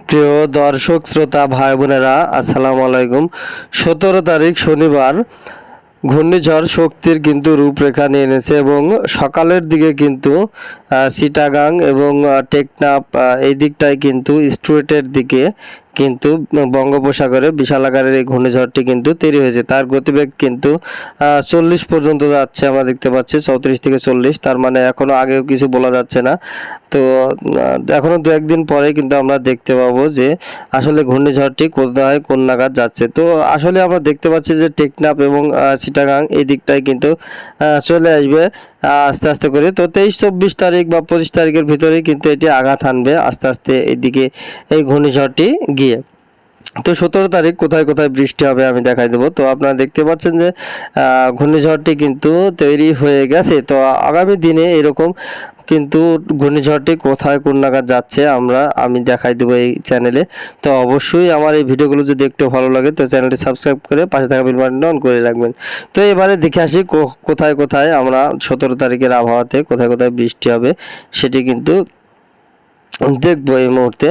প্রিয় দর্শক শ্রোতা ভাই বোনেরা, আসসালামু আলাইকুম। 17 তারিখ শনিবার ঘূর্ণিঝড় শক্তির কিন্তু রূপরেখা নিয়ে এনেছে এবং সকালের দিকে কিন্তু চিটাগাং এবং টেকনাফ এই দিকটায় কিন্তু স্ট্রেটের দিকে কিন্তু বঙ্গোপসাগরে বিশাল আকারের এই ঘূর্ণিঝড়টি কিন্তু তৈরি হয়েছে। তার গতিবেগ কিন্তু 40 পর্যন্ত যাচ্ছে, আমরা দেখতে পাচ্ছি 34 থেকে 40। তার মানে এখনো আগেও কিছু বলা যাচ্ছে না। তো এখনো দু একদিন পরে কিন্তু আমরা দেখতে পাবো যে আসলে ঘূর্ণিঝড়টি কোথায় কোন নাগাদ যাচ্ছে। তো আসলে আমরা দেখতে পাচ্ছি যে টেকনাফ এবং চিটাগাং এই দিকটায় কিন্তু চলে আসবে আস্তে আস্তে করে। তো 23-24 তারিখ বা 25 তারিখের ভিতরেই কিন্তু এটি আঘাত হানবে আস্তে আস্তে এইদিকে এই ঘূর্ণিঝড়টি গিয়ে। তো 17 তারিখ কোথায় কোথায় বৃষ্টি হবে আমি দেখাই দেবো। তো আপনারা দেখতে পাচ্ছেন যে ঘূর্ণিঝড়টি কিন্তু তৈরি হয়ে গেছে। তো আগামী দিনে এরকম কিন্তু ঘূর্ণিঝড়টি কোথায় কোন নাগাদ যাচ্ছে আমি দেখাই দেবো এই চ্যানেলে। তো অবশ্যই আমার এই ভিডিওগুলো যদি একটু ভালো লাগে তো চ্যানেলটি সাবস্ক্রাইব করে পাশে থাকা বেল বাটনটি অন করে রাখবেন। তো এবারে দেখে আসি কোথায় কোথায় আমরা 17 তারিখের আবহাওয়াতে কোথায় কোথায় বৃষ্টি হবে সেটি কিন্তু দেখবো এই মুহূর্তে।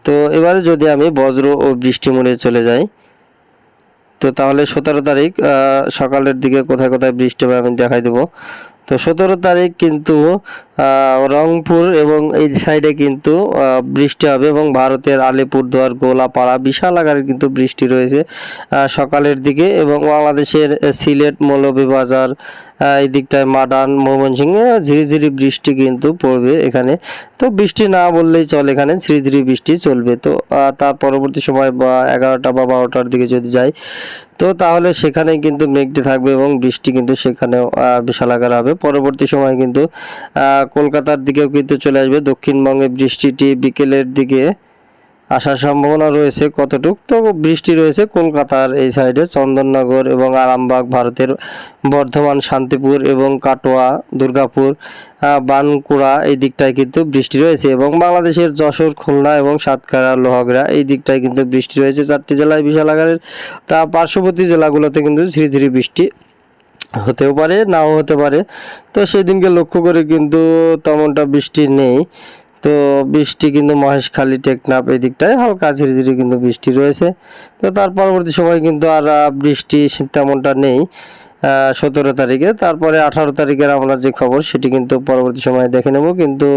তো এবারে যদি আমি বজ্র ও বৃষ্টি মোড়ে চলে যাই, তো তাহলে 17 তারিখ সকালের দিকে কোথায় কোথায় বৃষ্টি হবে আমি দেখাই দেবো। তো 17 তারিখ কিন্তু রংপুর এবং এই সাইডে কিন্তু বৃষ্টি হবে এবং ভারতের আলিপুরদুয়ার, গোলাপাড়া বিশাল আকারের কিন্তু বৃষ্টি রয়েছে সকালের দিকে, এবং বাংলাদেশের সিলেট, মৌলভীবাজার এই দিকটায় মাদান, ময়মনসিংহ ঝিরিঝিরি বৃষ্টি কিন্তু পড়বে এখানে। তো বৃষ্টি না বললেই চলে, এখানে ঝিরিঝিরি বৃষ্টি চলবে। তো তার পরবর্তী সময় বা 11টা বা 12টার দিকে যদি যাই তো তাহলে সেখানে কিন্তু মেঘটি থাকবে এবং বৃষ্টি কিন্তু সেখানেও বিশাল আকার হবে। পরবর্তী সময় কিন্তু কলকাতার দিকেও কিন্তু চলে আসবে। দক্ষিণবঙ্গে বৃষ্টিটি বিকেলের দিকে আসার সম্ভাবনা রয়েছে কতটুক। তো বৃষ্টি রয়েছে কলকাতার এই সাইডে চন্দননগর এবং আরামবাগ, ভারতের বর্ধমান, শান্তিপুর এবং কাটোয়া, দুর্গাপুর, বানকুড়া এই দিকটায় কিন্তু বৃষ্টি রয়েছে, এবং বাংলাদেশের যশোর, খুলনা এবং সাতক্ষীরা, লোহাগড়া এই দিকটায় কিন্তু বৃষ্টি রয়েছে। 4টি জেলায় বিশাল আকারের। তা পার্শ্ববর্তী জেলাগুলোতে কিন্তু ধীরে ধীরে বৃষ্টি হতেও পারে, নাও হতে পারে। তো সেই দিনকে লক্ষ্য করে কিন্তু তেমনটা বৃষ্টি নেই। তো বৃষ্টি কিন্তু মহেশখালী, টেকনাফ এই দিকটায় হালকা ঝিরিঝিরি কিন্তু বৃষ্টি রয়েছে। তো তার পরবর্তী সময় কিন্তু আর বৃষ্টি তেমনটা নেই 17 তারিখে। তারপরে 18 তারিখের আমরা যে খবর সেটি কিন্তু পরবর্তী সময়ে দেখে নেব। কিন্তু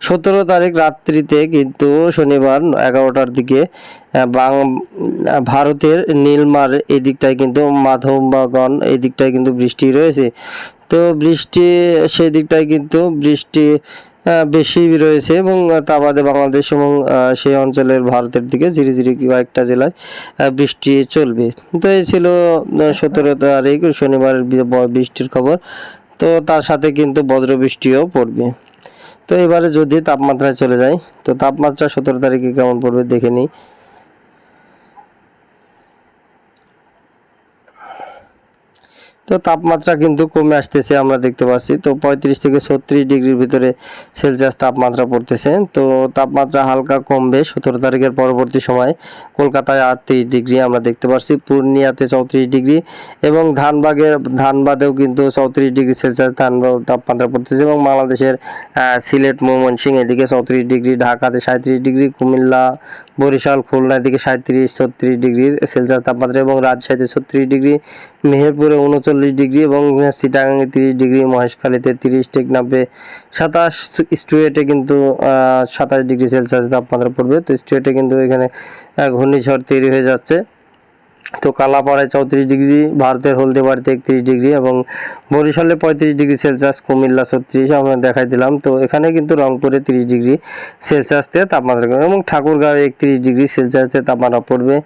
17 তারিখ রাত্রিতে কিন্তু শনিবার 11টার দিকে ভারতের নীলমার এই দিকটায় কিন্তু মাধবগণ এই দিকটায় কিন্তু বৃষ্টি রয়েছে। তো বৃষ্টি সেই দিকটায় কিন্তু বৃষ্টি বেশি রয়েছে, এবং তা বাদে বাংলাদেশ এবং সেই অঞ্চলের ভারতের দিকে ঝিরিঝিরি কয়েকটা জেলায় বৃষ্টি চলবে। তো এই ছিল 17 তারিখ শনিবারের বৃষ্টির খবর। তো তার সাথে কিন্তু বজ্র বৃষ্টিও পড়বে। তো এবারে যদি তাপমাত্রায় চলে যায় তো তাপমাত্রা 17 তারিখে কেমন পড়বে দেখে নিই। তো তাপমাত্রা কিন্তু কমে আসতেছে আমরা দেখতে পাচ্ছি। তো 35 থেকে 36 ডিগ্রির ভিতরে সেলসিয়াস তাপমাত্রা পড়তেছে। তো তাপমাত্রা হালকা কমবে 17 তারিখের পরবর্তী সময়। কলকাতায় 38 ডিগ্রি আমরা দেখতে পাচ্ছি, পূর্ণিয়াতে 34 ডিগ্রি, এবং ধানবাদেও কিন্তু 34 ডিগ্রি সেলসিয়াস তাপমাত্রা পড়তেছে, এবং বাংলাদেশের সিলেট, ময়মনসিংহ এদিকে 34 ডিগ্রি, ঢাকাতে 37 ডিগ্রি, কুমিল্লা, বরিশাল, খুলনা এদিকে 37-36 ডিগ্রি সেলসিয়াস তাপমাত্রা, এবং রাজশাহীতে 36 ডিগ্রি, মেহেরপুরে 39 ডিগ্রি, এবং চিটাগাঙে 30 ডিগ্রি, মহেশখালীতে 30, টেকনাফে 27, স্টুয়েটে কিন্তু 27 ডিগ্রি সেলসিয়াস তাপমাত্রা পড়বে। তো স্টুয়েটে কিন্তু এখানে ঘূর্ণিঝড় তৈরি হয়ে যাচ্ছে। তো কালাপাড়ায় 34 ডিগ্রি, ভারতের হলদিবাড়িতে 31 ডিগ্রি, এবং বরিশালে 35 ডিগ্রি সেলসিয়াস, কুমিল্লা 36 আমরা দেখাই দিলাম। তো এখানে কিন্তু রংপুরে 30 ডিগ্রি সেলসিয়াসতে তাপমাত্রা, এবং ঠাকুরগাঁও 31 ডিগ্রি সেলসিয়াসতে তাপমাত্রা পড়বে।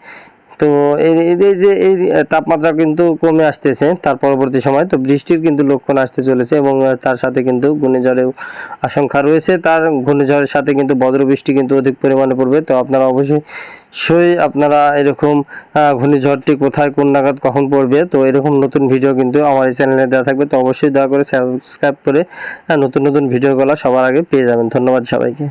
তো এই যে এই তাপমাত্রা কিন্তু কমে আসতেছে তার পরবর্তী সময়। তো বৃষ্টির কিন্তু লক্ষণ আসতে চলেছে, এবং তার সাথে কিন্তু ঘূর্ণিঝড়ের আশঙ্কা রয়েছে। তার ঘূর্ণিঝড়ের সাথে কিন্তু বজ্রবৃষ্টি কিন্তু অধিক পরিমাণে পড়বে। তো আপনারা অবশ্যই আপনারা এরকম ঘূর্ণিঝড়টি কোথায় কোন নাগাদ কখন পড়বে তো এরকম নতুন ভিডিও কিন্তু আমার এই চ্যানেলে দেওয়া থাকবে। তো অবশ্যই দয়া করে সাবস্ক্রাইব করে নতুন নতুন ভিডিওগুলো সবার আগে পেয়ে যাবেন। ধন্যবাদ সবাইকে।